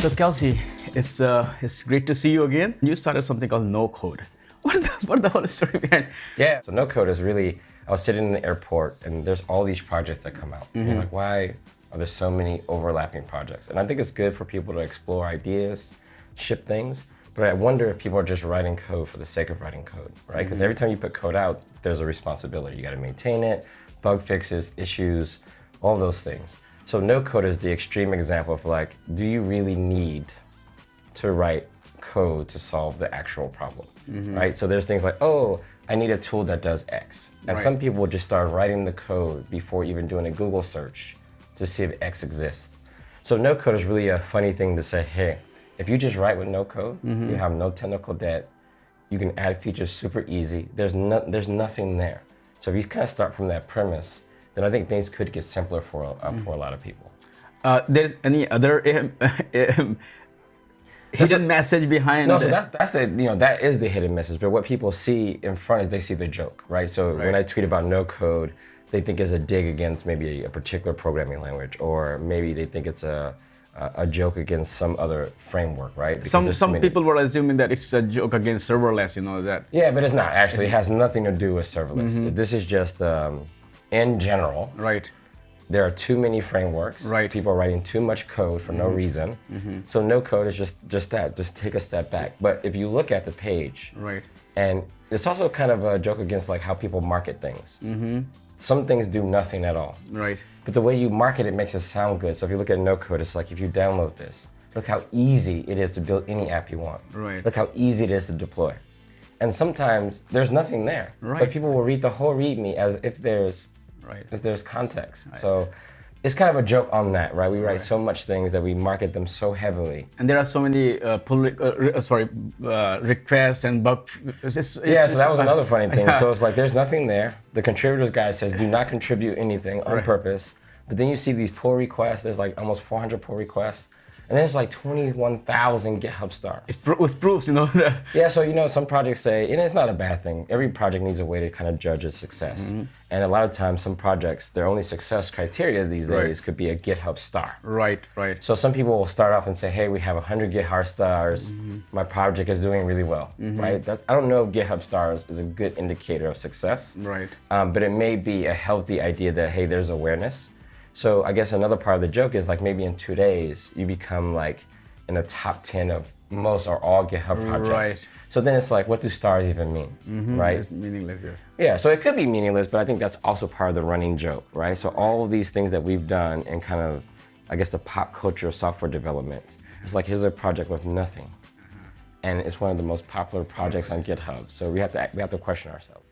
So Kelsey, it's great to see you again. You started something called No Code. What the whole story behind? Yeah, so no code is really, I was sitting in the airport and there's all these projects that come out. And you're like, why are there so many overlapping projects? And I think it's good for people to explore ideas, ship things, but I wonder if people are just writing code for the sake of writing code, right? Because every time you put code out, there's a responsibility. You gotta maintain it, bug fixes, issues, all those things. So no code is the extreme example of like, do you really need to write code to solve the actual problem, right? So there's things like, oh, I need a tool that does X. And some people will just start writing the code before even doing a Google search to see if X exists. So no code is really a funny thing to say, hey, if you just write with no code, you have no technical debt, you can add features super easy, there's nothing there. So if you kind of start from that premise, then I think things could get simpler for a lot of people. There's any other hidden message behind? No, so that's the, that is the hidden message. But what people see in front is they see the joke, right? So when I tweet about no code, they think it's a dig against maybe a particular programming language, or maybe they think it's a joke against some other framework, right? Because some people were assuming that it's a joke against serverless, that. Yeah, but it's not actually. It has nothing to do with serverless. This is just in general. Right. There are too many frameworks. Right. People are writing too much code for no reason. So no code is just that. Just take a step back. But if you look at the page, and it's also kind of a joke against like how people market things. Some things do nothing at all. Right. But the way you market it makes it sound good. So if you look at no code, it's like if you download this, look how easy it is to build any app you want. Right. Look how easy it is to deploy. And sometimes there's nothing there. Right. But people will read the whole README as if there's context. So it's kind of a joke on that, right? We write so much things that we market them so heavily. And there are so many requests and bug. So that was another funny thing. So it's like there's nothing there. The contributors guy says do not contribute anything on purpose. But then you see these pull requests. There's like almost 400 pull requests. And there's like 21,000 GitHub stars. With proofs, Yeah, so some projects say, and it's not a bad thing, every project needs a way to kind of judge its success. And a lot of times some projects, their only success criteria these days could be a GitHub star. Right. So some people will start off and say, hey, we have 100 GitHub stars, my project is doing really well, right? I don't know if GitHub stars is a good indicator of success. Right. But it may be a healthy idea that, hey, there's awareness. So I guess another part of the joke is like maybe in 2 days, you become like in the top 10 of most or all GitHub projects. Right. So then it's like, what do stars even mean, right? It's meaningless, yes. Yeah, so it could be meaningless, but I think that's also part of the running joke, right? So all of these things that we've done in kind of, I guess, the pop culture of software development, it's like, here's a project with nothing. And it's one of the most popular projects on GitHub. So we have to question ourselves.